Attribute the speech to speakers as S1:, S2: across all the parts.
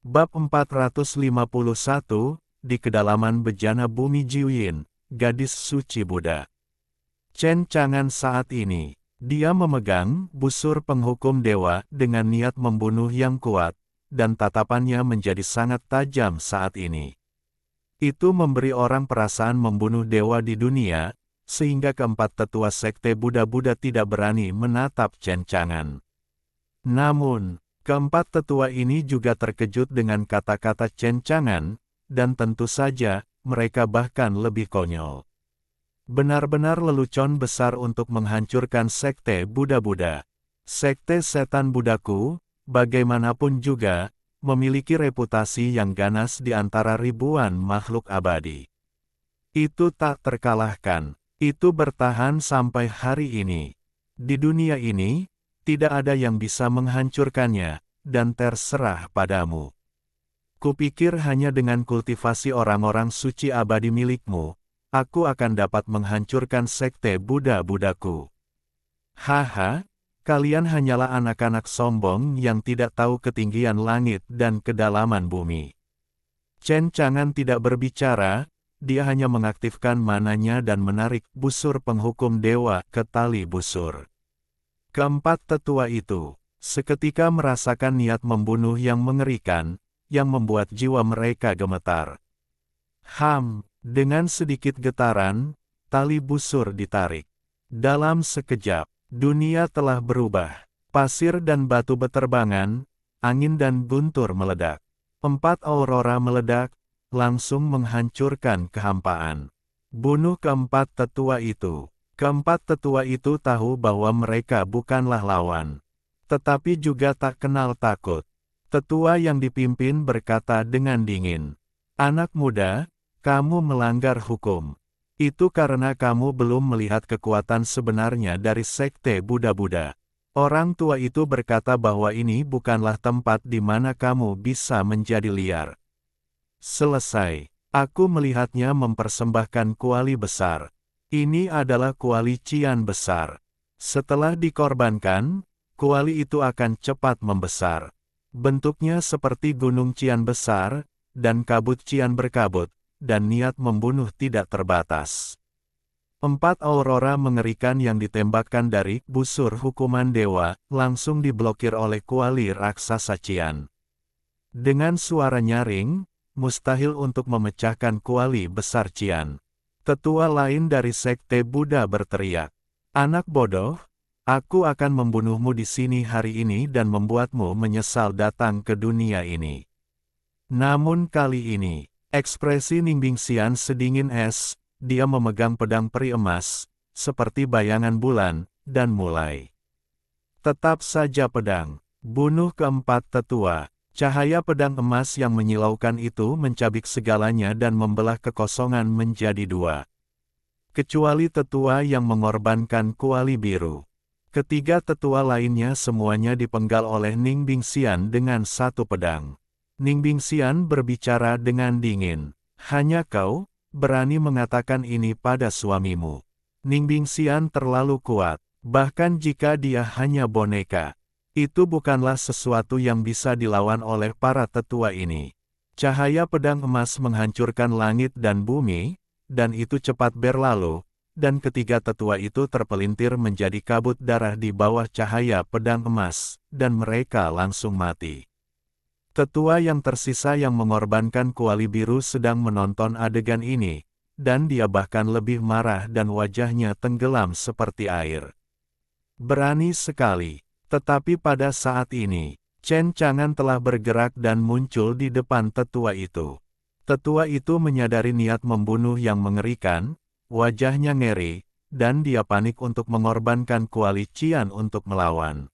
S1: Bab 451, di kedalaman bejana bumi Jiuyin, gadis suci Buddha. Chen Chang'an saat ini, dia memegang busur penghukum dewa dengan niat membunuh yang kuat, dan tatapannya menjadi sangat tajam saat ini. Itu memberi orang perasaan membunuh dewa di dunia, sehingga keempat tetua sekte Buddha-Buddha tidak berani menatap Chen Chang'an. Namun, keempat tetua ini juga terkejut dengan kata-kata Chen Chang'an, dan tentu saja, mereka bahkan lebih konyol. Benar-benar lelucon besar untuk menghancurkan sekte Buddha-Buddha. Sekte setan Buddhaku, bagaimanapun juga, memiliki reputasi yang ganas di antara ribuan makhluk abadi. Itu tak terkalahkan, itu bertahan sampai hari ini. Di dunia ini, tidak ada yang bisa menghancurkannya, dan terserah padamu. Kupikir hanya dengan kultivasi orang-orang suci abadi milikmu, aku akan dapat menghancurkan sekte Buddha-Buddhaku. Haha, kalian hanyalah anak-anak sombong yang tidak tahu ketinggian langit dan kedalaman bumi. Chen Chang'an tidak berbicara, dia hanya mengaktifkan mananya dan menarik busur penghukum dewa ke tali busur. Keempat tetua itu, seketika merasakan niat membunuh yang mengerikan, yang membuat jiwa mereka gemetar. Dengan sedikit getaran, tali busur ditarik. Dalam sekejap, dunia telah berubah. Pasir dan batu beterbangan, angin dan guntur meledak. 4 aurora meledak, langsung menghancurkan kehampaan. Bunuh keempat tetua itu. Keempat tetua itu tahu bahwa mereka bukanlah lawan. Tetapi juga tak kenal takut. Tetua yang dipimpin berkata dengan dingin, "Anak muda, kamu melanggar hukum. Itu karena kamu belum melihat kekuatan sebenarnya dari sekte Buddha-Buddha." Orang tua itu berkata bahwa ini bukanlah tempat di mana kamu bisa menjadi liar. Selesai, aku melihatnya mempersembahkan kuali besar. Ini adalah kuali cian besar. Setelah dikorbankan, kuali itu akan cepat membesar. Bentuknya seperti gunung cian besar, dan kabut cian berkabut, dan niat membunuh tidak terbatas. 4 aurora mengerikan yang ditembakkan dari busur hukuman dewa, langsung diblokir oleh kuali raksasa cian. Dengan suara nyaring, mustahil untuk memecahkan kuali besar cian. Tetua lain dari sekte Buddha berteriak, "Anak bodoh, aku akan membunuhmu di sini hari ini dan membuatmu menyesal datang ke dunia ini." Namun kali ini, ekspresi Ningbingxian sedingin es, dia memegang pedang peri emas, seperti bayangan bulan, dan mulai. Tetap saja pedang, bunuh keempat tetua. Cahaya pedang emas yang menyilaukan itu mencabik segalanya dan membelah kekosongan menjadi 2. Kecuali tetua yang mengorbankan kuali biru. Ketiga tetua lainnya semuanya dipenggal oleh Ningbingxian dengan 1 pedang. Ningbingxian berbicara dengan dingin. "Hanya kau berani mengatakan ini pada suamimu." Ningbingxian terlalu kuat, bahkan jika dia hanya boneka. Itu bukanlah sesuatu yang bisa dilawan oleh para tetua ini. Cahaya pedang emas menghancurkan langit dan bumi, dan itu cepat berlalu, dan ketiga tetua itu terpelintir menjadi kabut darah di bawah cahaya pedang emas, dan mereka langsung mati. Tetua yang tersisa yang mengorbankan kuali biru sedang menonton adegan ini, dan dia bahkan lebih marah dan wajahnya tenggelam seperti air. Berani sekali. Tetapi pada saat ini, Chen Chang'an telah bergerak dan muncul di depan tetua itu. Tetua itu menyadari niat membunuh yang mengerikan, wajahnya ngeri, dan dia panik untuk mengorbankan kuali cian untuk melawan.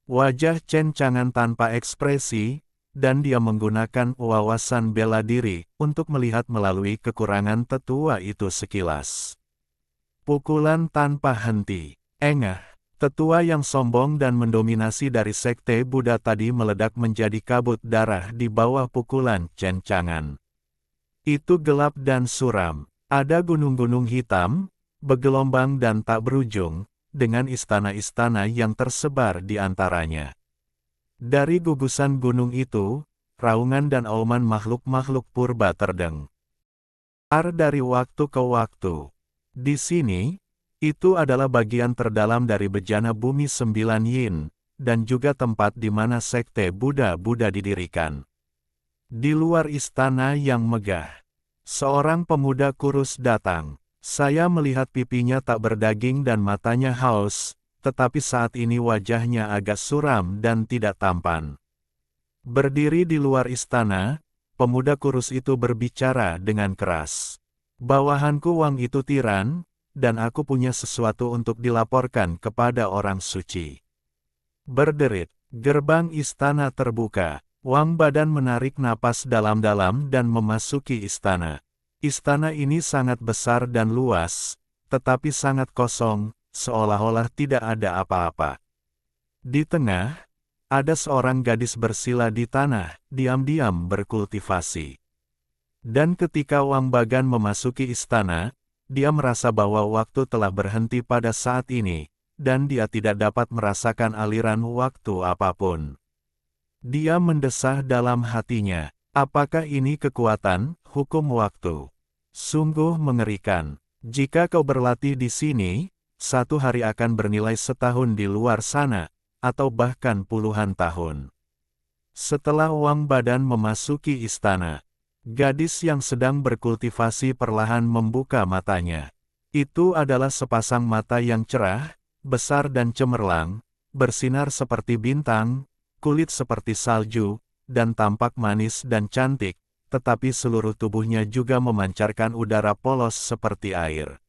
S1: Wajah Chen Chang'an tanpa ekspresi, dan dia menggunakan wawasan bela diri untuk melihat melalui kekurangan tetua itu sekilas. Pukulan tanpa henti. Engah. Tetua yang sombong dan mendominasi dari sekte Buddha tadi meledak menjadi kabut darah di bawah pukulan Chen Chang'an. Itu gelap dan suram. Ada gunung-gunung hitam, bergelombang dan tak berujung, dengan istana-istana yang tersebar di antaranya. Dari gugusan gunung itu, raungan dan auman makhluk-makhluk purba terdengar dari waktu ke waktu. Di sini, itu adalah bagian terdalam dari bejana bumi 9 yin, dan juga tempat di mana sekte Buddha-Buddha didirikan. Di luar istana yang megah, seorang pemuda kurus datang. Saya melihat pipinya tak berdaging dan matanya haus, tetapi saat ini wajahnya agak suram dan tidak tampan. Berdiri di luar istana, pemuda kurus itu berbicara dengan keras. Bawahanku Wang itu tiran, dan aku punya sesuatu untuk dilaporkan kepada orang suci. Berderit, gerbang istana terbuka. Wang Badan menarik napas dalam-dalam dan memasuki istana. Istana ini sangat besar dan luas, tetapi sangat kosong, seolah-olah tidak ada apa-apa. Di tengah, ada seorang gadis bersila di tanah, diam-diam berkultivasi. Dan ketika Wang Bagan memasuki istana, dia merasa bahwa waktu telah berhenti pada saat ini, dan dia tidak dapat merasakan aliran waktu apapun. Dia mendesah dalam hatinya, apakah ini kekuatan, hukum waktu? Sungguh mengerikan. Jika kau berlatih di sini, satu hari akan bernilai setahun di luar sana, atau bahkan puluhan tahun. Setelah Wang Badan memasuki istana, gadis yang sedang berkultivasi perlahan membuka matanya. Itu adalah sepasang mata yang cerah, besar dan cemerlang, bersinar seperti bintang, kulit seperti salju, dan tampak manis dan cantik, tetapi seluruh tubuhnya juga memancarkan udara polos seperti air.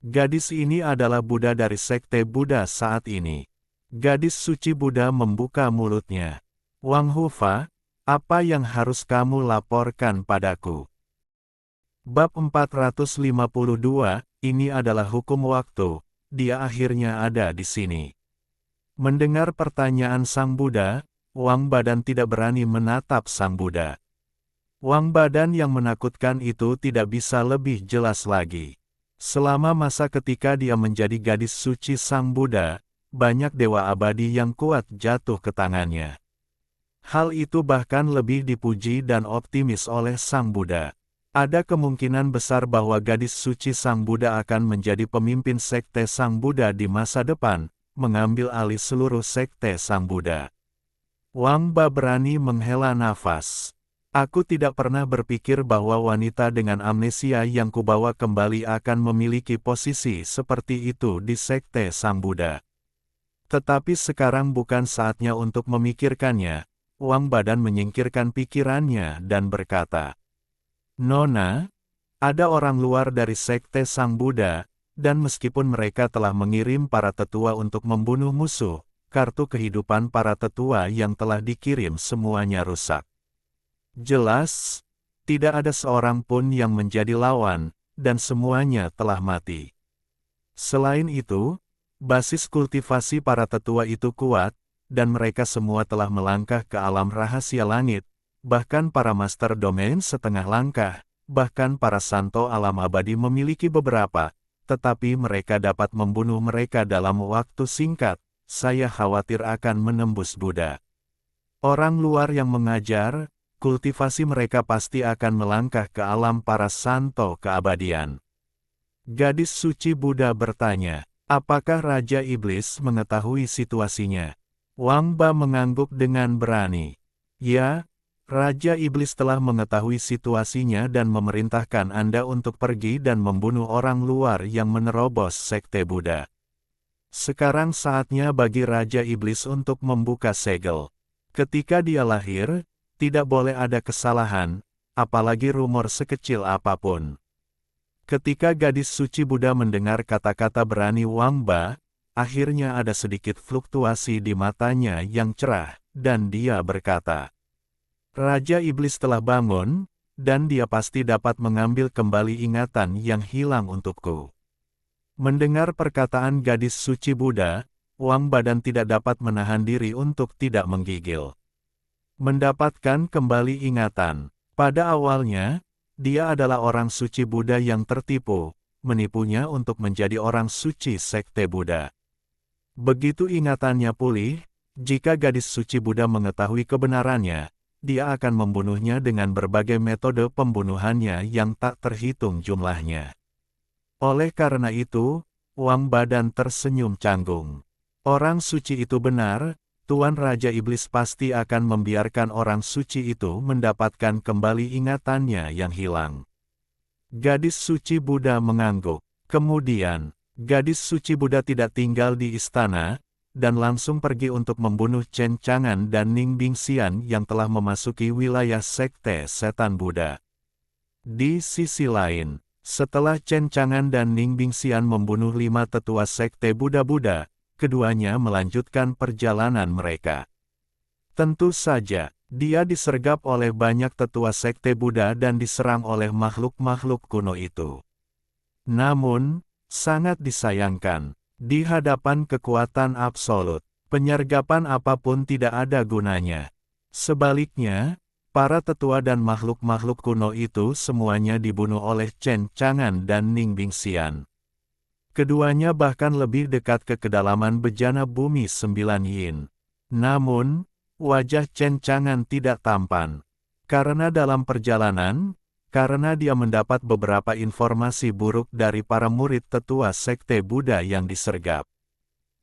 S1: Gadis ini adalah Buddha dari sekte Buddha saat ini. Gadis suci Buddha membuka mulutnya. Wang Hufa, apa yang harus kamu laporkan padaku? Bab 452, ini adalah hukum waktu, dia akhirnya ada di sini. Mendengar pertanyaan Sang Buddha, Wang Badan tidak berani menatap Sang Buddha. Wang Badan yang menakutkan itu tidak bisa lebih jelas lagi. Selama masa ketika dia menjadi gadis suci Sang Buddha, banyak dewa abadi yang kuat jatuh ke tangannya. Hal itu bahkan lebih dipuji dan optimis oleh Sang Buddha. Ada kemungkinan besar bahwa gadis suci Sang Buddha akan menjadi pemimpin sekte Sang Buddha di masa depan, mengambil alih seluruh sekte Sang Buddha. Wang Ba berani menghela nafas. Aku tidak pernah berpikir bahwa wanita dengan amnesia yang kubawa kembali akan memiliki posisi seperti itu di sekte Sang Buddha. Tetapi sekarang bukan saatnya untuk memikirkannya. Wang Badan menyingkirkan pikirannya dan berkata, Nona, ada orang luar dari sekte Sang Buddha, dan meskipun mereka telah mengirim para tetua untuk membunuh musuh, kartu kehidupan para tetua yang telah dikirim semuanya rusak. Jelas, tidak ada seorang pun yang menjadi lawan, dan semuanya telah mati. Selain itu, basis kultivasi para tetua itu kuat, dan mereka semua telah melangkah ke alam rahasia langit, bahkan para master domain setengah langkah, bahkan para santo alam abadi memiliki beberapa, tetapi mereka dapat membunuh mereka dalam waktu singkat. Saya khawatir akan menembus Buddha. Orang luar yang mengajar, kultivasi mereka pasti akan melangkah ke alam para santo keabadian. Gadis suci Buddha bertanya, apakah Raja Iblis mengetahui situasinya? Wang Ba mengangguk dengan berani. Ya, Raja Iblis telah mengetahui situasinya dan memerintahkan Anda untuk pergi dan membunuh orang luar yang menerobos sekte Buddha. Sekarang saatnya bagi Raja Iblis untuk membuka segel. Ketika dia lahir, tidak boleh ada kesalahan, apalagi rumor sekecil apapun. Ketika gadis suci Buddha mendengar kata-kata berani Wang Ba, akhirnya ada sedikit fluktuasi di matanya yang cerah, dan dia berkata, Raja Iblis telah bangun, dan dia pasti dapat mengambil kembali ingatan yang hilang untukku. Mendengar perkataan gadis suci Buddha, Wang Badan tidak dapat menahan diri untuk tidak menggigil. Mendapatkan kembali ingatan. Pada awalnya, dia adalah orang suci Buddha yang tertipu, menipunya untuk menjadi orang suci sekte Buddha. Begitu ingatannya pulih, jika gadis suci Buddha mengetahui kebenarannya, dia akan membunuhnya dengan berbagai metode pembunuhannya yang tak terhitung jumlahnya. Oleh karena itu, Wang Badan tersenyum canggung. Orang suci itu benar, Tuan Raja Iblis pasti akan membiarkan orang suci itu mendapatkan kembali ingatannya yang hilang. Gadis suci Buddha mengangguk. Kemudian, gadis suci Buddha tidak tinggal di istana, dan langsung pergi untuk membunuh Chen Chang'an dan Ning Bingxian yang telah memasuki wilayah sekte setan Buddha. Di sisi lain, setelah Chen Chang'an dan Ning Bingxian membunuh 5 tetua sekte Buddha-Buddha, keduanya melanjutkan perjalanan mereka. Tentu saja, dia disergap oleh banyak tetua sekte Buddha dan diserang oleh makhluk-makhluk kuno itu. Namun, sangat disayangkan, di hadapan kekuatan absolut, penyergapan apapun tidak ada gunanya. Sebaliknya, para tetua dan makhluk-makhluk kuno itu semuanya dibunuh oleh Chen Chang'an dan Ning Bingxian. Keduanya bahkan lebih dekat ke kedalaman bejana bumi 9 yin. Namun, wajah Chen Chang'an tidak tampan. Karena dalam perjalanan, karena dia mendapat beberapa informasi buruk dari para murid tetua sekte Buddha yang disergap.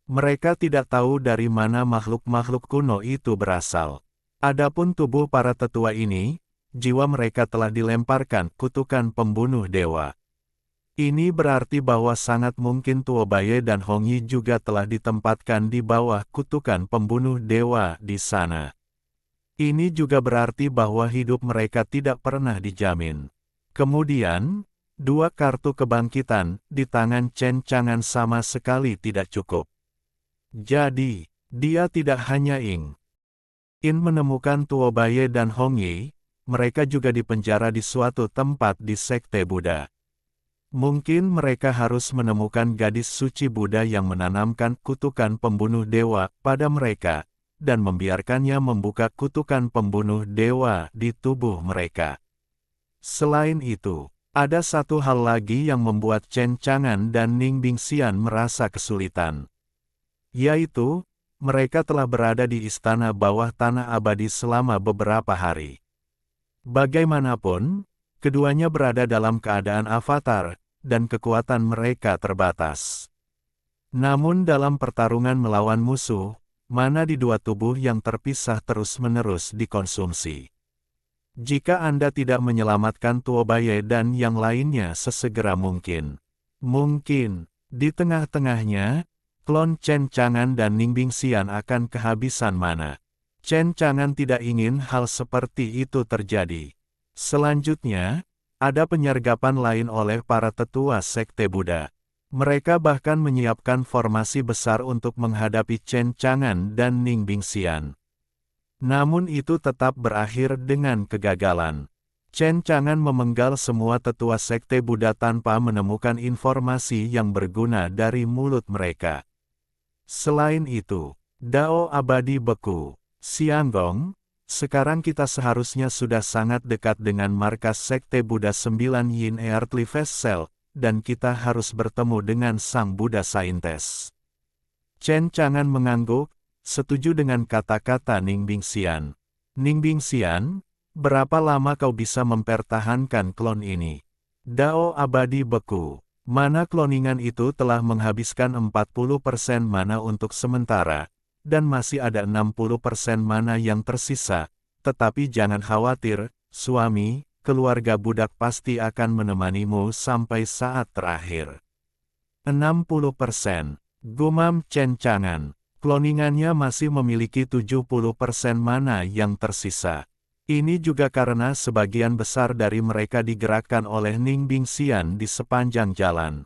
S1: Mereka tidak tahu dari mana makhluk-makhluk kuno itu berasal. Adapun tubuh para tetua ini, jiwa mereka telah dilemparkan kutukan pembunuh dewa. Ini berarti bahwa sangat mungkin Tuo Baye dan Hong Yi juga telah ditempatkan di bawah kutukan pembunuh dewa di sana. Ini juga berarti bahwa hidup mereka tidak pernah dijamin. Kemudian, 2 kartu kebangkitan di tangan Chen Chang'an sama sekali tidak cukup. Jadi, dia tidak hanya ingin menemukan Tuo Baye dan Hong Yi, mereka juga dipenjara di suatu tempat di sekte Buddha. Mungkin mereka harus menemukan gadis suci Buddha yang menanamkan kutukan pembunuh dewa pada mereka, dan membiarkannya membuka kutukan pembunuh dewa di tubuh mereka. Selain itu, ada satu hal lagi yang membuat Chen Chang'an dan Ning Bingxian merasa kesulitan. Yaitu, mereka telah berada di istana bawah tanah abadi selama beberapa hari. Bagaimanapun, keduanya berada dalam keadaan avatar, dan kekuatan mereka terbatas. Namun dalam pertarungan melawan musuh, mana di 2 tubuh yang terpisah terus-menerus dikonsumsi. Jika Anda tidak menyelamatkan Tuo Baye dan yang lainnya sesegera mungkin, di tengah-tengahnya, klon Chen Chang'an dan Ning Bingxian akan kehabisan mana. Chen Chang'an tidak ingin hal seperti itu terjadi. Selanjutnya, ada penyergapan lain oleh para tetua sekte Buddha. Mereka bahkan menyiapkan formasi besar untuk menghadapi Chen Chang'an dan Ning Bingxian. Namun itu tetap berakhir dengan kegagalan. Chen Chang'an memenggal semua tetua sekte Buddha tanpa menemukan informasi yang berguna dari mulut mereka. Selain itu, Dao abadi beku, Xianggong, sekarang kita seharusnya sudah sangat dekat dengan markas sekte Buddha 9 Yin Earthly Vessel, dan kita harus bertemu dengan Sang Buddha Saintes. Chen Chang'an mengangguk, setuju dengan kata-kata Ning Bingxian. Ning Bingxian, berapa lama kau bisa mempertahankan klon ini? Dao abadi beku. Mana kloningan itu telah menghabiskan 40% mana untuk sementara, dan masih ada 60% mana yang tersisa, tetapi jangan khawatir, suami, keluarga budak pasti akan menemanimu sampai saat terakhir. 60%. Gumam Chen Chang'an. Kloningannya masih memiliki 70% mana yang tersisa. Ini juga karena sebagian besar dari mereka digerakkan oleh Ning Bingxian di sepanjang jalan.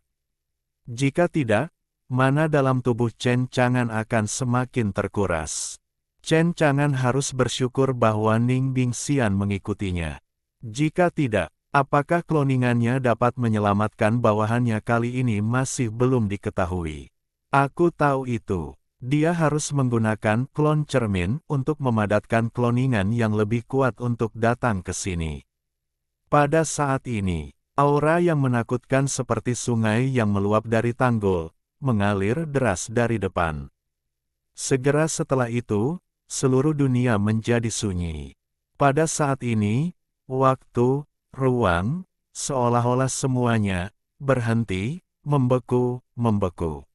S1: Jika tidak, mana dalam tubuh Chen Chang'an akan semakin terkuras. Chen Chang'an harus bersyukur bahwa Ning Bingxian mengikutinya. Jika tidak, apakah kloningannya dapat menyelamatkan bawahannya kali ini masih belum diketahui. Aku tahu itu. Dia harus menggunakan klon cermin untuk memadatkan kloningan yang lebih kuat untuk datang ke sini. Pada saat ini, aura yang menakutkan seperti sungai yang meluap dari tanggul, mengalir deras dari depan. Segera setelah itu, seluruh dunia menjadi sunyi. Pada saat ini, waktu, ruang, seolah-olah semuanya berhenti, membeku.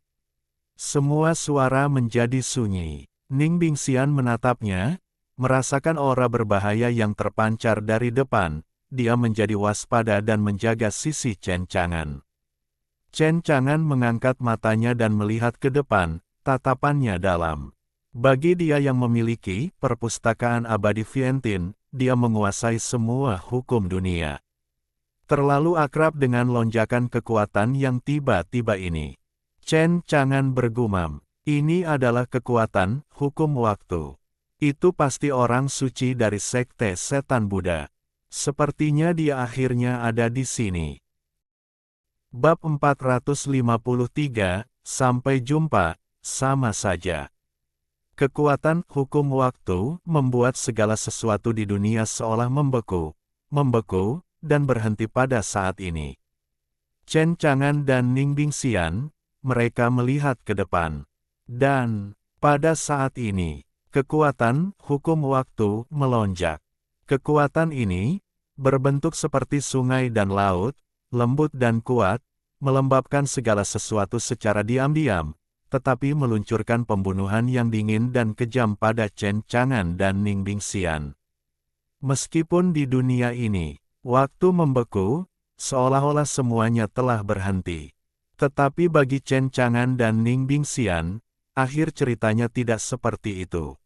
S1: Semua suara menjadi sunyi. Ning Bingxian menatapnya, merasakan aura berbahaya yang terpancar dari depan. Dia menjadi waspada dan menjaga sisi Chen Chang'an. Chen Chang'an mengangkat matanya dan melihat ke depan, tatapannya dalam. Bagi dia yang memiliki perpustakaan abadi Vientiane, dia menguasai semua hukum dunia. Terlalu akrab dengan lonjakan kekuatan yang tiba-tiba ini. Chen Chang'an bergumam, ini adalah kekuatan hukum waktu. Itu pasti orang suci dari sekte setan Buddha. Sepertinya dia akhirnya ada di sini. Bab 453, sampai jumpa, sama saja. Kekuatan hukum waktu membuat segala sesuatu di dunia seolah membeku, dan berhenti pada saat ini. Chen Chang'an dan Ning Bingxian, mereka melihat ke depan. Dan, pada saat ini, kekuatan hukum waktu melonjak. Kekuatan ini, berbentuk seperti sungai dan laut, lembut dan kuat, melembabkan segala sesuatu secara diam-diam, tetapi meluncurkan pembunuhan yang dingin dan kejam pada Chen Chang'an dan Ning Bingxian. Meskipun di dunia ini, waktu membeku, seolah-olah semuanya telah berhenti. Tetapi bagi Chen Chang'an dan Ning Bingxian, akhir ceritanya tidak seperti itu.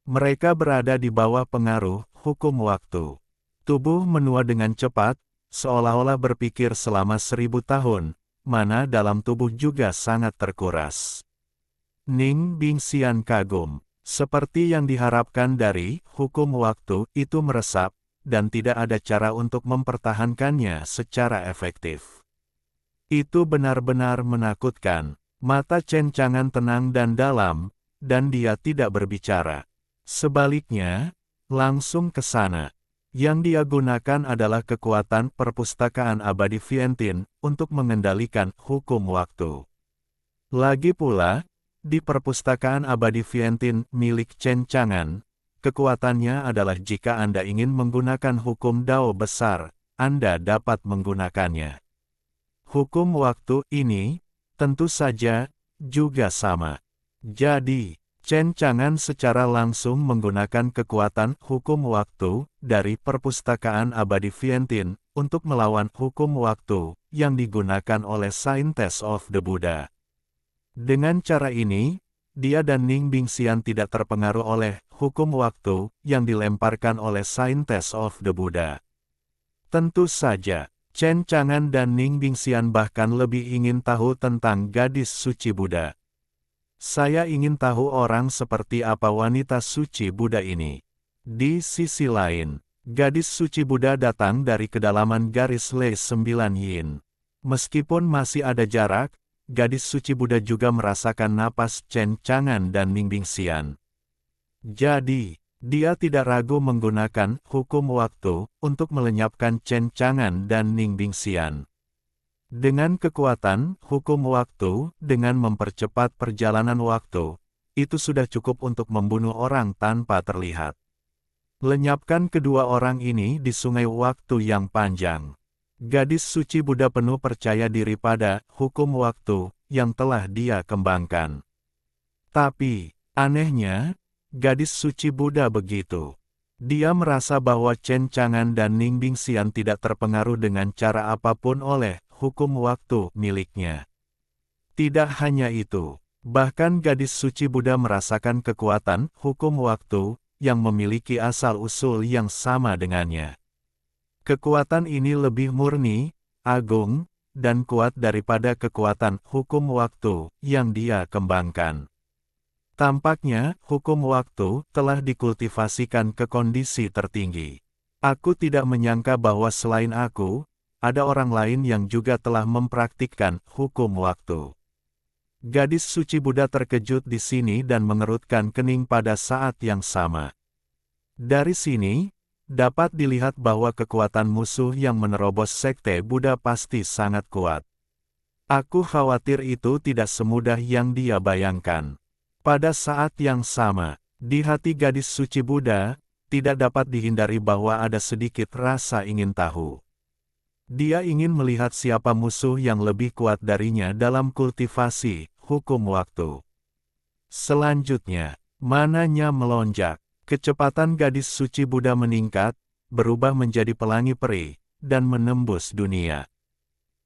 S1: Mereka berada di bawah pengaruh hukum waktu. Tubuh menua dengan cepat, seolah-olah berpikir selama 1000 tahun, mana dalam tubuh juga sangat terkuras. Ning Bingxian kagum. Seperti yang diharapkan dari hukum waktu itu meresap, dan tidak ada cara untuk mempertahankannya secara efektif. Itu benar-benar menakutkan. Mata Chen Chang'an tenang dan dalam, dan dia tidak berbicara. Sebaliknya, langsung ke sana. Yang dia gunakan adalah kekuatan perpustakaan abadi Vientiane untuk mengendalikan hukum waktu. Lagi pula, di perpustakaan abadi Vientiane milik Chen Chang'an, kekuatannya adalah jika Anda ingin menggunakan hukum Dao besar, Anda dapat menggunakannya. Hukum waktu ini, tentu saja, juga sama. Jadi, Chen Chang'an secara langsung menggunakan kekuatan hukum waktu dari perpustakaan abadi Vientiane untuk melawan hukum waktu yang digunakan oleh Scientist of the Buddha. Dengan cara ini, dia dan Ning Bingxian tidak terpengaruh oleh hukum waktu yang dilemparkan oleh Scientist of the Buddha. Tentu saja, Chen Chang'an dan Ning Bingxian bahkan lebih ingin tahu tentang gadis suci Buddha. Saya ingin tahu orang seperti apa wanita suci Buddha ini. Di sisi lain, gadis suci Buddha datang dari kedalaman garis Le 9 Yin. Meskipun masih ada jarak, gadis suci Buddha juga merasakan napas Chen Chang'an dan Ning Bingxian. Jadi, dia tidak ragu menggunakan hukum waktu untuk melenyapkan Chen Chang'an dan Ning Bingxian. Dengan kekuatan hukum waktu, dengan mempercepat perjalanan waktu, itu sudah cukup untuk membunuh orang tanpa terlihat. Lenyapkan kedua orang ini di sungai waktu yang panjang. Gadis suci Buddha penuh percaya diri pada hukum waktu yang telah dia kembangkan. Tapi, anehnya, gadis suci Buddha begitu. Dia merasa bahwa Chen Chang'an dan Ning Bingxian tidak terpengaruh dengan cara apapun oleh hukum waktu miliknya. Tidak hanya itu, bahkan gadis suci Buddha merasakan kekuatan hukum waktu yang memiliki asal-usul yang sama dengannya. Kekuatan ini lebih murni, agung, dan kuat daripada kekuatan hukum waktu yang dia kembangkan. Tampaknya, hukum waktu telah dikultivasikan ke kondisi tertinggi. Aku tidak menyangka bahwa selain aku, ada orang lain yang juga telah mempraktikkan hukum waktu. Gadis suci Buddha terkejut di sini dan mengerutkan kening pada saat yang sama. Dari sini, dapat dilihat bahwa kekuatan musuh yang menerobos sekte Buddha pasti sangat kuat. Aku khawatir itu tidak semudah yang dia bayangkan. Pada saat yang sama, di hati gadis suci Buddha, tidak dapat dihindari bahwa ada sedikit rasa ingin tahu. Dia ingin melihat siapa musuh yang lebih kuat darinya dalam kultivasi hukum waktu. Selanjutnya, mananya melonjak. Kecepatan gadis suci Buddha meningkat, berubah menjadi pelangi peri, dan menembus dunia.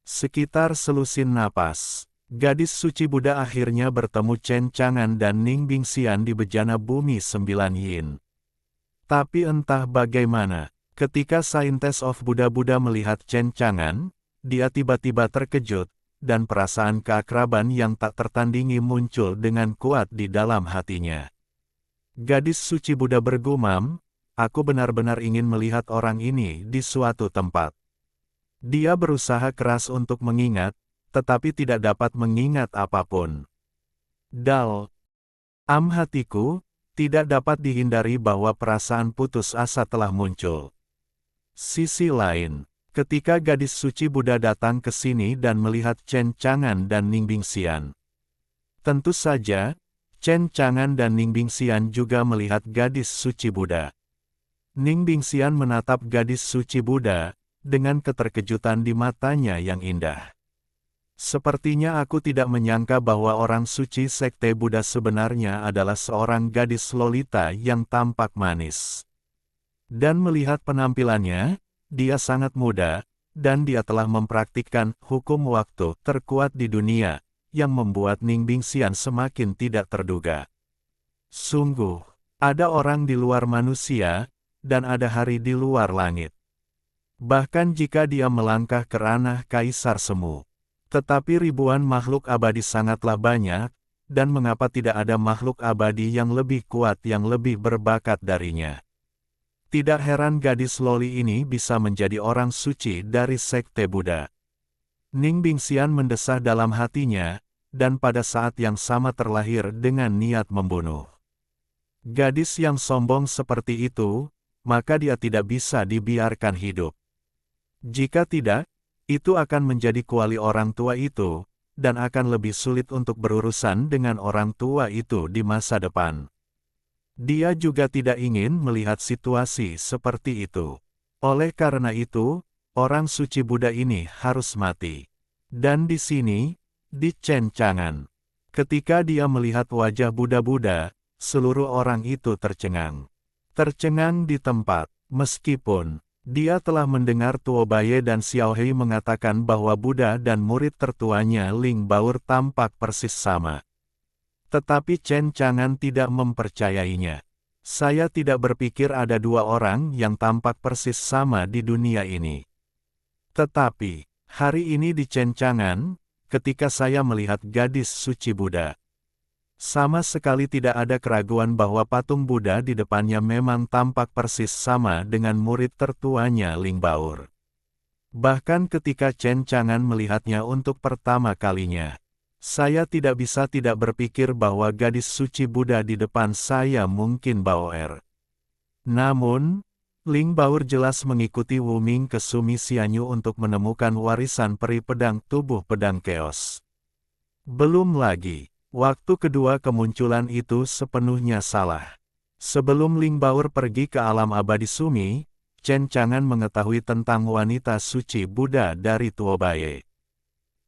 S1: Sekitar selusin napas, gadis suci Buddha akhirnya bertemu Chen Chang'an dan Ning Bingxian di bejana bumi 9 yin. Tapi entah bagaimana, ketika Scientist of Buddha melihat Chen Chang'an, dia tiba-tiba terkejut, dan perasaan keakraban yang tak tertandingi muncul dengan kuat di dalam hatinya. Gadis suci Buddha bergumam, aku benar-benar ingin melihat orang ini di suatu tempat. Dia berusaha keras untuk mengingat, tetapi tidak dapat mengingat apapun. Hatiku, tidak dapat dihindari bahwa perasaan putus asa telah muncul. Sisi lain, ketika gadis suci Buddha datang ke sini dan melihat Chen Chang'an dan Ning Bingxian. Tentu saja, Chen Chang'an dan Ning Bingxian juga melihat gadis suci Buddha. Ning Bingxian menatap gadis suci Buddha, dengan keterkejutan di matanya yang indah. Sepertinya aku tidak menyangka bahwa orang suci sekte Buddha sebenarnya adalah seorang gadis lolita yang tampak manis. Dan melihat penampilannya, dia sangat muda, dan dia telah mempraktikkan hukum waktu terkuat di dunia, yang membuat Ning Bingxian semakin tidak terduga. Sungguh, ada orang di luar manusia, dan ada hari di luar langit. Bahkan jika dia melangkah ke ranah Kaisar Semu. Tetapi ribuan makhluk abadi sangatlah banyak, dan mengapa tidak ada makhluk abadi yang lebih kuat yang lebih berbakat darinya. Tidak heran gadis loli ini bisa menjadi orang suci dari sekte Buddha. Ning Bingxian mendesah dalam hatinya, dan pada saat yang sama terlahir dengan niat membunuh. Gadis yang sombong seperti itu, maka dia tidak bisa dibiarkan hidup. Jika tidak, itu akan menjadi kuali orang tua itu, dan akan lebih sulit untuk berurusan dengan orang tua itu di masa depan. Dia juga tidak ingin melihat situasi seperti itu. Oleh karena itu, orang suci Buddha ini harus mati. Dan di sini, di Chen Chang'an, ketika dia melihat wajah Buddha, seluruh orang itu tercengang. Tercengang di tempat, meskipun dia telah mendengar Tuo Baye dan Xiao Hei mengatakan bahwa Buddha dan murid tertuanya Ling Baur tampak persis sama. Tetapi Chen Chang'an tidak mempercayainya. Saya tidak berpikir ada dua orang yang tampak persis sama di dunia ini. Tetapi, hari ini di Chen Chang'an, ketika saya melihat gadis suci Buddha, sama sekali tidak ada keraguan bahwa patung Buddha di depannya memang tampak persis sama dengan murid tertuanya Ling Baur. Bahkan ketika Chen Chang'an melihatnya untuk pertama kalinya, saya tidak bisa tidak berpikir bahwa gadis suci Buddha di depan saya mungkin Baoer. Namun, Ling Baur jelas mengikuti Wu Ming ke Sumi Xianyu untuk menemukan warisan peri pedang tubuh pedang keos. Belum lagi, waktu kedua kemunculan itu sepenuhnya salah. Sebelum Ling Baur pergi ke alam abadi Sumi, Chen Chang'an mengetahui tentang wanita suci Buddha dari Tuo Baye.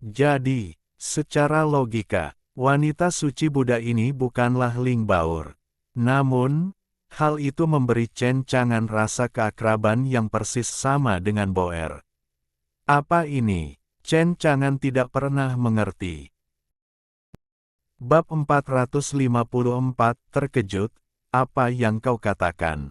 S1: Jadi, secara logika, wanita suci Buddha ini bukanlah Ling Baur. Namun, hal itu memberi Chen Chang'an rasa keakraban yang persis sama dengan Boer. Apa ini? Chen Chang'an tidak pernah mengerti. Bab 454, terkejut, apa yang kau katakan?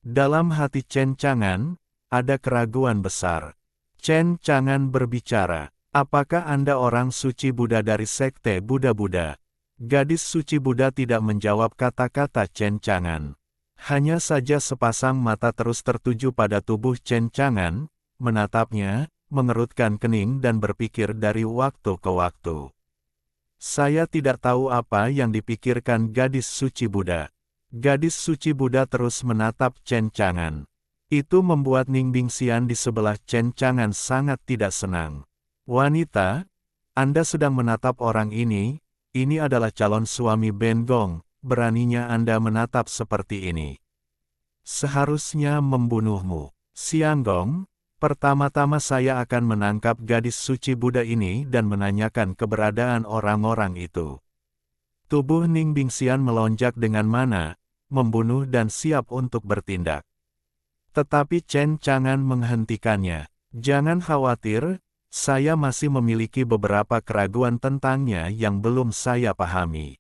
S1: Dalam hati Chen Chang'an, ada keraguan besar. Chen Chang'an berbicara, apakah Anda orang suci Buddha dari sekte Buddha? Gadis suci Buddha tidak menjawab kata-kata Chen Chang'an. Hanya saja sepasang mata terus tertuju pada tubuh Chen Chang'an, menatapnya, mengerutkan kening dan berpikir dari waktu ke waktu. Saya tidak tahu apa yang dipikirkan gadis suci Buddha. Gadis suci Buddha terus menatap Chen Chang'an. Itu membuat Ning Bingxian di sebelah Chen Chang'an sangat tidak senang. Wanita, Anda sedang menatap orang ini adalah calon suami Ben Gong, beraninya Anda menatap seperti ini. Seharusnya membunuhmu. Sianggong, pertama-tama saya akan menangkap gadis suci Buddha ini dan menanyakan keberadaan orang-orang itu. Tubuh Ning Bingxian melonjak dengan mana, membunuh dan siap untuk bertindak. Tetapi Chen Chang'an menghentikannya. Jangan khawatir, saya masih memiliki beberapa keraguan tentangnya yang belum saya pahami.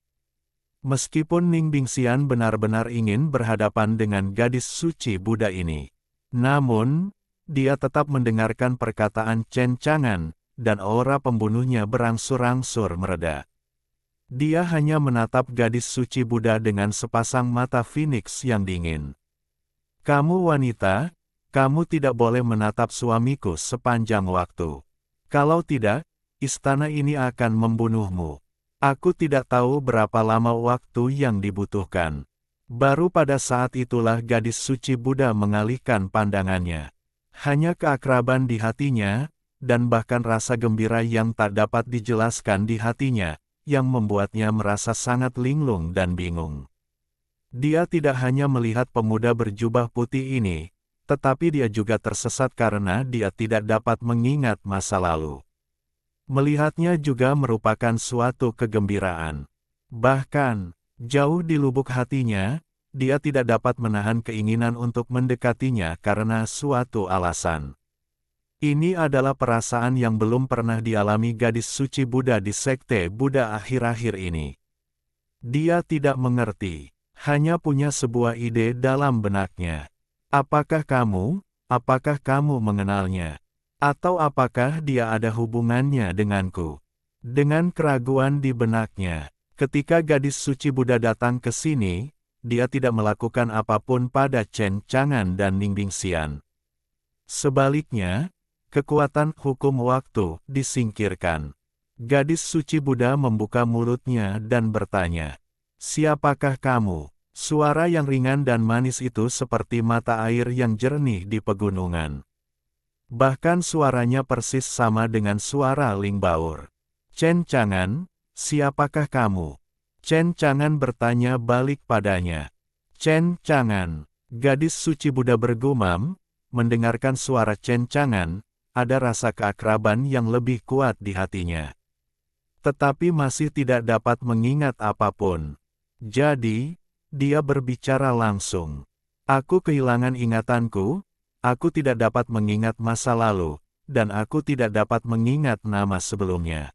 S1: Meskipun Ning Bingxian benar-benar ingin berhadapan dengan gadis suci Buddha ini, namun, dia tetap mendengarkan perkataan Chen Chang'an, dan aura pembunuhnya berangsur-angsur mereda. Dia hanya menatap gadis suci Buddha dengan sepasang mata Phoenix yang dingin. Kamu wanita, kamu tidak boleh menatap suamiku sepanjang waktu. Kalau tidak, istana ini akan membunuhmu. Aku tidak tahu berapa lama waktu yang dibutuhkan. Baru pada saat itulah gadis suci Buddha mengalihkan pandangannya. Hanya keakraban di hatinya, dan bahkan rasa gembira yang tak dapat dijelaskan di hatinya, yang membuatnya merasa sangat linglung dan bingung. Dia tidak hanya melihat pemuda berjubah putih ini, tetapi dia juga tersesat karena dia tidak dapat mengingat masa lalu. Melihatnya juga merupakan suatu kegembiraan. Bahkan, jauh di lubuk hatinya, dia tidak dapat menahan keinginan untuk mendekatinya karena suatu alasan. Ini adalah perasaan yang belum pernah dialami gadis suci Buddha di sekte Buddha akhir-akhir ini. Dia tidak mengerti, hanya punya sebuah ide dalam benaknya. Apakah kamu mengenalnya? Atau apakah dia ada hubungannya denganku? Dengan keraguan di benaknya, ketika gadis suci Buddha datang ke sini, dia tidak melakukan apapun pada Chen Chang'an dan Ning Bingxian. Sebaliknya, kekuatan hukum waktu disingkirkan. Gadis suci Buddha membuka mulutnya dan bertanya, "Siapakah kamu?" Suara yang ringan dan manis itu seperti mata air yang jernih di pegunungan. Bahkan suaranya persis sama dengan suara Ling Baur. "Chen Chang'an, siapakah kamu?" Chen Chang'an bertanya balik padanya. "Chen Chang'an," gadis suci Buddha bergumam, mendengarkan suara Chen Chang'an, ada rasa keakraban yang lebih kuat di hatinya. Tetapi masih tidak dapat mengingat apapun. Jadi, dia berbicara langsung. "Aku kehilangan ingatanku, aku tidak dapat mengingat masa lalu, dan aku tidak dapat mengingat nama sebelumnya.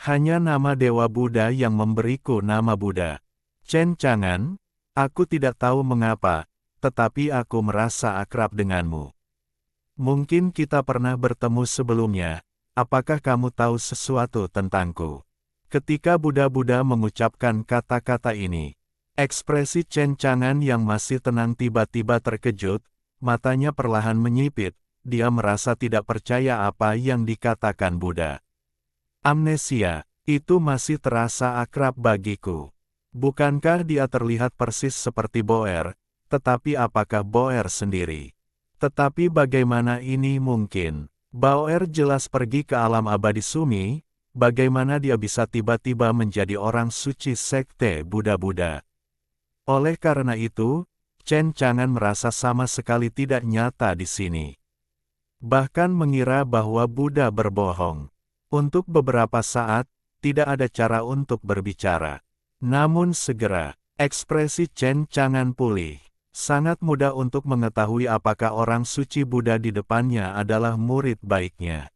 S1: Hanya nama Dewa Buddha yang memberiku nama Buddha. Chen Chang'an, aku tidak tahu mengapa, tetapi aku merasa akrab denganmu. Mungkin kita pernah bertemu sebelumnya, apakah kamu tahu sesuatu tentangku?" Ketika Buddha-Buddha mengucapkan kata-kata ini, ekspresi Chen Chang'an yang masih tenang tiba-tiba terkejut, matanya perlahan menyipit, dia merasa tidak percaya apa yang dikatakan Buddha. "Amnesia, itu masih terasa akrab bagiku. Bukankah dia terlihat persis seperti Boer, tetapi apakah Boer sendiri? Tetapi bagaimana ini mungkin? Boer jelas pergi ke alam abadi Sumi, bagaimana dia bisa tiba-tiba menjadi orang suci sekte Buddha-Buddha?" Oleh karena itu, Chen Chang'an merasa sama sekali tidak nyata di sini. Bahkan mengira bahwa Buddha berbohong. Untuk beberapa saat, tidak ada cara untuk berbicara. Namun segera, ekspresi Chen Chang'an pulih. Sangat mudah untuk mengetahui apakah orang suci Buddha di depannya adalah murid baiknya.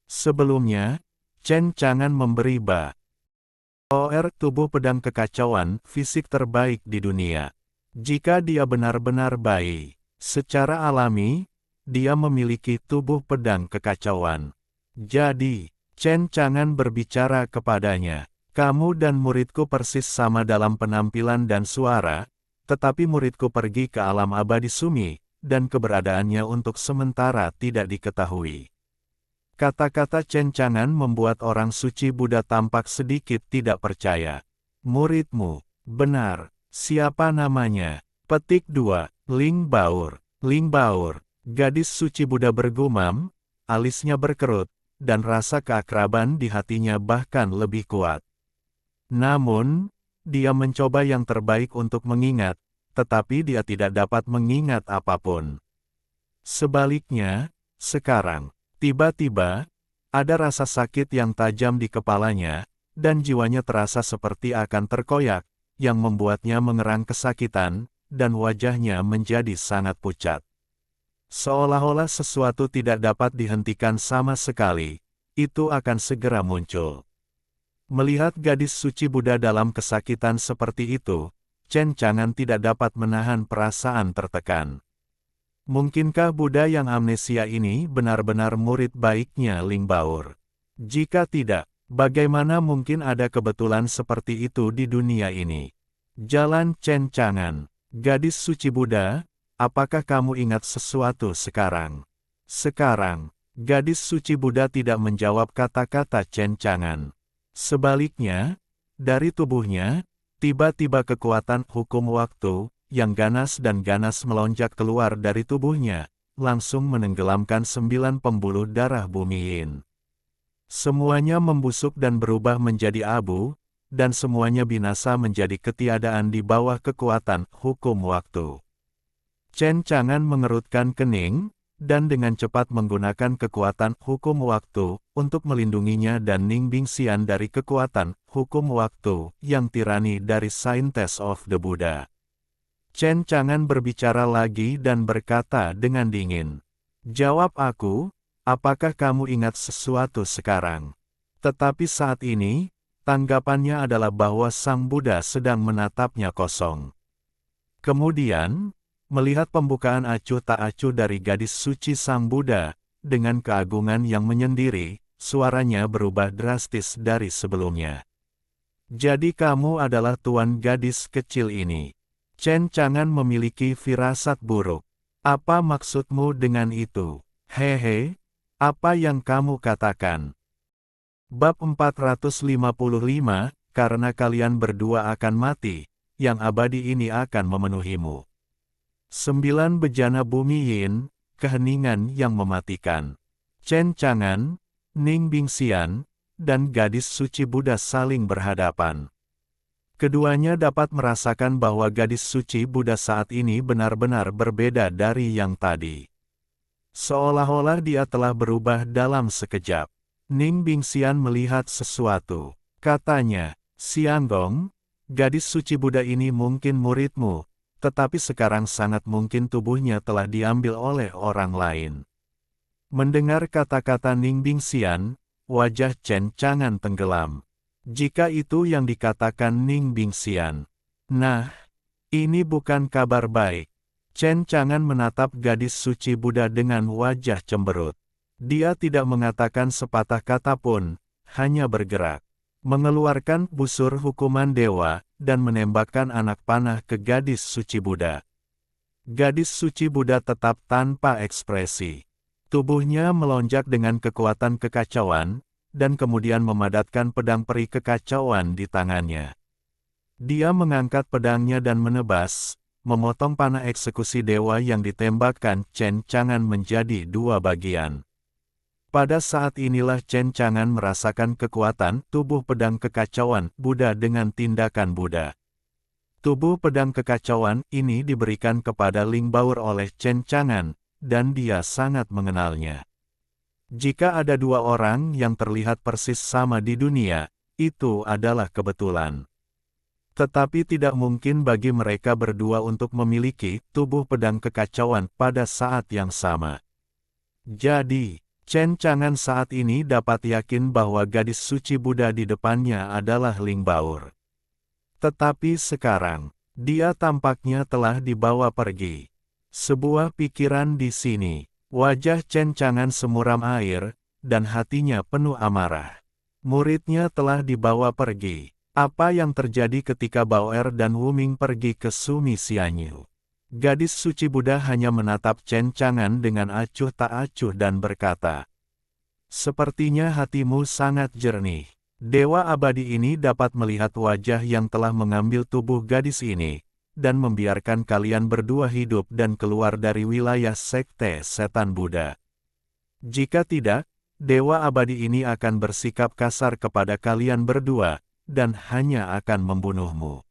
S1: Sebelumnya, Chen Chang'an memberi Boer tubuh pedang kekacauan, fisik terbaik di dunia. Jika dia benar-benar baik, secara alami, dia memiliki tubuh pedang kekacauan. Jadi, Chen Chang'an berbicara kepadanya, "Kamu dan muridku persis sama dalam penampilan dan suara, tetapi muridku pergi ke alam abadi Sumi, dan keberadaannya untuk sementara tidak diketahui." Kata-kata Chen Chang'an membuat orang suci Buddha tampak sedikit tidak percaya. "Muridmu, benar. Siapa namanya?" Petik 2, Ling Baur. Ling Baur, gadis suci Buddha bergumam, alisnya berkerut, dan rasa keakraban di hatinya bahkan lebih kuat. Namun, dia mencoba yang terbaik untuk mengingat, tetapi dia tidak dapat mengingat apapun. Sebaliknya, sekarang, tiba-tiba, ada rasa sakit yang tajam di kepalanya, dan jiwanya terasa seperti akan terkoyak, yang membuatnya mengerang kesakitan, dan wajahnya menjadi sangat pucat. Seolah-olah sesuatu tidak dapat dihentikan sama sekali, itu akan segera muncul. Melihat gadis suci Buddha dalam kesakitan seperti itu, Chen Chang'an tidak dapat menahan perasaan tertekan. Mungkinkah Buddha yang amnesia ini benar-benar murid baiknya Ling Baur? Jika tidak, bagaimana mungkin ada kebetulan seperti itu di dunia ini? Jalan Chen Chang'an, gadis suci Buddha, apakah kamu ingat sesuatu sekarang? Sekarang, gadis suci Buddha tidak menjawab kata-kata Chen Chang'an. Sebaliknya, dari tubuhnya, tiba-tiba kekuatan hukum waktu, yang ganas dan ganas melonjak keluar dari tubuhnya, langsung menenggelamkan 9 pembuluh darah Bumi Yin. Semuanya membusuk dan berubah menjadi abu, dan semuanya binasa menjadi ketiadaan di bawah kekuatan hukum waktu. Chen Chang'an mengerutkan kening, dan dengan cepat menggunakan kekuatan hukum waktu, untuk melindunginya dan Ning Bingxian dari kekuatan hukum waktu, yang tirani dari Scientist of the Buddha. Chen Chang'an berbicara lagi dan berkata dengan dingin. Jawab aku, apakah kamu ingat sesuatu sekarang? Tetapi saat ini, tanggapannya adalah bahwa Sang Buddha sedang menatapnya kosong. Kemudian, melihat pembukaan acuh tak acuh dari gadis suci Sang Buddha, dengan keagungan yang menyendiri, suaranya berubah drastis dari sebelumnya. Jadi kamu adalah tuan gadis kecil ini. Chen Chang'an memiliki firasat buruk. Apa maksudmu dengan itu? Hehe, apa yang kamu katakan? Bab 455, karena kalian berdua akan mati, yang abadi ini akan memenuhimu. 9 bejana Bumi Yin, keheningan yang mematikan. Chen Chang'an, Ning Bingxian, dan gadis suci Buddha saling berhadapan. Keduanya dapat merasakan bahwa gadis suci Buddha saat ini benar-benar berbeda dari yang tadi. Seolah-olah dia telah berubah dalam sekejap. Ning Bingxian melihat sesuatu. Katanya, Xianggong, gadis suci Buddha ini mungkin muridmu, tetapi sekarang sangat mungkin tubuhnya telah diambil oleh orang lain. Mendengar kata-kata Ning Bingxian, wajah Chen Chang'an tenggelam. Jika itu yang dikatakan Ning Bingxian. Nah, ini bukan kabar baik. Chen Chang'an menatap gadis suci Buddha dengan wajah cemberut. Dia tidak mengatakan sepatah kata pun, hanya bergerak. Mengeluarkan busur hukuman dewa, dan menembakkan anak panah ke gadis suci Buddha. Gadis suci Buddha tetap tanpa ekspresi. Tubuhnya melonjak dengan kekuatan kekacauan, dan kemudian memadatkan pedang peri kekacauan di tangannya. Dia mengangkat pedangnya dan menebas, memotong panah eksekusi dewa yang ditembakkan Chen Chang'an menjadi 2 bagian. Pada saat inilah Chen Chang'an merasakan kekuatan tubuh pedang kekacauan Buddha dengan tindakan Buddha. Tubuh pedang kekacauan ini diberikan kepada Ling Baur oleh Chen Chang'an, dan dia sangat mengenalnya. Jika ada 2 orang yang terlihat persis sama di dunia, itu adalah kebetulan. Tetapi tidak mungkin bagi mereka berdua untuk memiliki tubuh pedang kekacauan pada saat yang sama. Jadi, Chen Chang'an saat ini dapat yakin bahwa gadis suci Buddha di depannya adalah Ling Baur. Tetapi sekarang, dia tampaknya telah dibawa pergi. Sebuah pikiran di sini. Wajah Chen Chang'an semuram air, dan hatinya penuh amarah. Muridnya telah dibawa pergi. Apa yang terjadi ketika Bao'er dan Wu Ming pergi ke Sumi Xianyu? Gadis suci Buddha hanya menatap Chen Chang'an dengan acuh tak acuh dan berkata, sepertinya hatimu sangat jernih. Dewa abadi ini dapat melihat wajah yang telah mengambil tubuh gadis ini, dan membiarkan kalian berdua hidup dan keluar dari wilayah sekte setan Buddha. Jika tidak, Dewa abadi ini akan bersikap kasar kepada kalian berdua, dan hanya akan membunuhmu.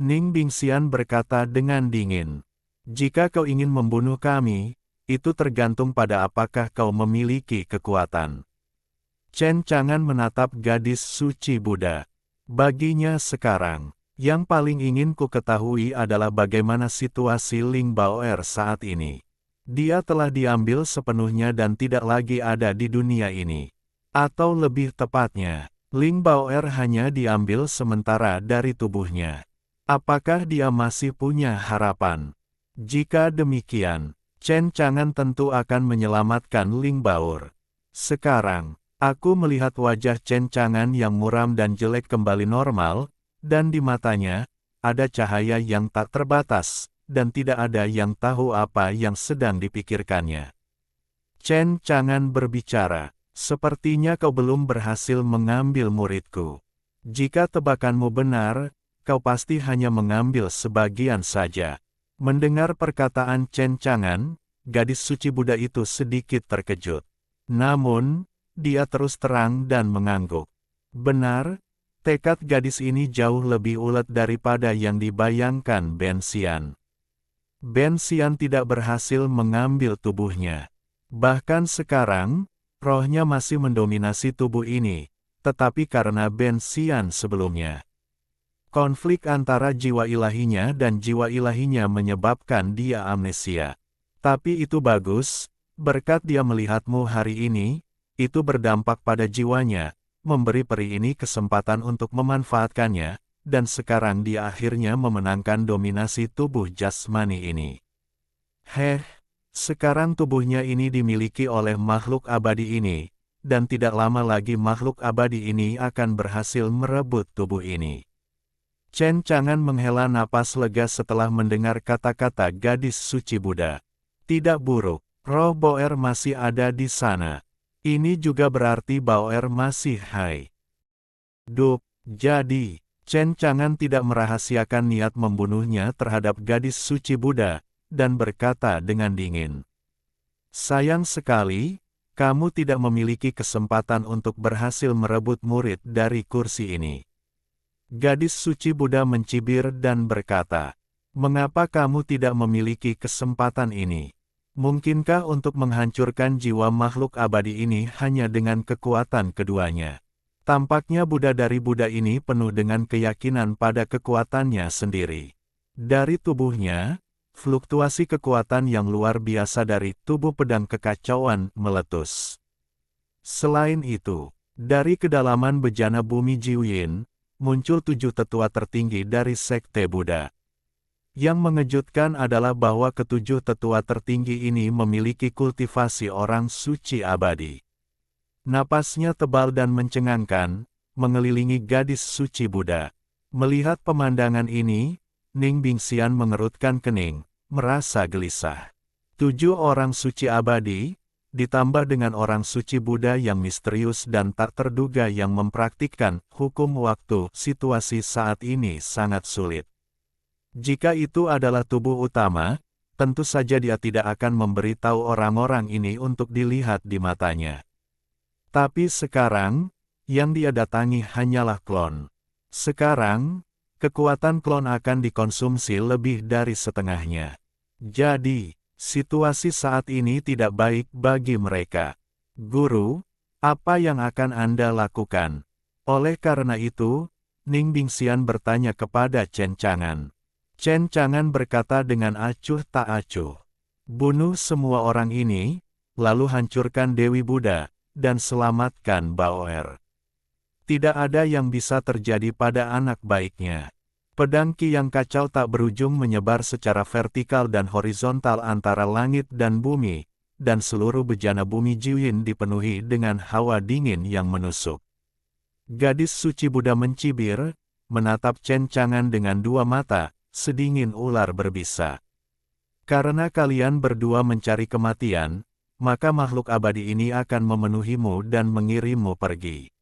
S1: Ning Bingxian berkata dengan dingin. Jika kau ingin membunuh kami, itu tergantung pada apakah kau memiliki kekuatan. Chen Chang'an menatap gadis suci Buddha. Baginya sekarang, yang paling ingin ku ketahui adalah bagaimana situasi Ling Bao'er saat ini. Dia telah diambil sepenuhnya dan tidak lagi ada di dunia ini. Atau lebih tepatnya, Ling Bao'er hanya diambil sementara dari tubuhnya. Apakah dia masih punya harapan? Jika demikian, Chen Chang'an tentu akan menyelamatkan Ling Bao'er. Sekarang, aku melihat wajah Chen Chang'an yang muram dan jelek kembali normal, dan di matanya, ada cahaya yang tak terbatas, dan tidak ada yang tahu apa yang sedang dipikirkannya. Chen Chang'an berbicara, sepertinya kau belum berhasil mengambil muridku. Jika tebakanmu benar, kau pasti hanya mengambil sebagian saja. Mendengar perkataan Chen Chang'an, gadis suci Buddha itu sedikit terkejut. Namun, dia terus terang dan mengangguk. Benar, tekad gadis ini jauh lebih ulet daripada yang dibayangkan Ben Xian. Ben Xian tidak berhasil mengambil tubuhnya. Bahkan sekarang, rohnya masih mendominasi tubuh ini, tetapi karena Ben Xian sebelumnya. Konflik antara jiwa ilahinya dan jiwa ilahinya menyebabkan dia amnesia. Tapi itu bagus, berkat dia melihatmu hari ini, itu berdampak pada jiwanya, memberi peri ini kesempatan untuk memanfaatkannya, dan sekarang dia akhirnya memenangkan dominasi tubuh jasmani ini. Sekarang tubuhnya ini dimiliki oleh makhluk abadi ini, dan tidak lama lagi makhluk abadi ini akan berhasil merebut tubuh ini. Chen Chang'an menghela napas lega setelah mendengar kata-kata gadis suci Buddha. Tidak buruk, roh Bao'er masih ada di sana. Ini juga berarti Bao'er masih hai. Jadi, Chen Chang'an tidak merahasiakan niat membunuhnya terhadap gadis suci Buddha, dan berkata dengan dingin. Sayang sekali, kamu tidak memiliki kesempatan untuk berhasil merebut murid dari kursi ini. Gadis suci Buddha mencibir dan berkata, mengapa kamu tidak memiliki kesempatan ini? Mungkinkah untuk menghancurkan jiwa makhluk abadi ini hanya dengan kekuatan keduanya? Tampaknya Buddha dari Buddha ini penuh dengan keyakinan pada kekuatannya sendiri. Dari tubuhnya, fluktuasi kekuatan yang luar biasa dari tubuh pedang kekacauan meletus. Selain itu, dari kedalaman bejana bumi Jiuyin, muncul 7 tetua tertinggi dari sekte Buddha. Yang mengejutkan adalah bahwa ketujuh tetua tertinggi ini memiliki kultivasi orang suci abadi. Napasnya tebal dan mencengangkan, mengelilingi gadis suci Buddha. Melihat pemandangan ini, Ning Bingxian mengerutkan kening, merasa gelisah. 7 orang suci abadi, ditambah dengan orang suci Buddha yang misterius dan tak terduga yang mempraktikkan hukum waktu, situasi saat ini sangat sulit. Jika itu adalah tubuh utama, tentu saja dia tidak akan memberitahu orang-orang ini untuk dilihat di matanya. Tapi sekarang, yang dia datangi hanyalah klon. Sekarang, kekuatan klon akan dikonsumsi lebih dari setengahnya. Jadi, situasi saat ini tidak baik bagi mereka. Guru, apa yang akan Anda lakukan? Oleh karena itu, Ning Bingxian bertanya kepada Chen Chang'an. Chen Chang'an berkata dengan acuh tak acuh. Bunuh semua orang ini, lalu hancurkan Dewi Buddha, dan selamatkan Bao'er. Tidak ada yang bisa terjadi pada anak baiknya. Pedang Qi yang kacau tak berujung menyebar secara vertikal dan horizontal antara langit dan bumi, dan seluruh bejana bumi Jiuyin dipenuhi dengan hawa dingin yang menusuk. Gadis suci Buddha mencibir, menatap Chen Chang'an dengan 2 mata, sedingin ular berbisa. Karena kalian berdua mencari kematian, maka makhluk abadi ini akan memenuhimu dan mengirimmu pergi.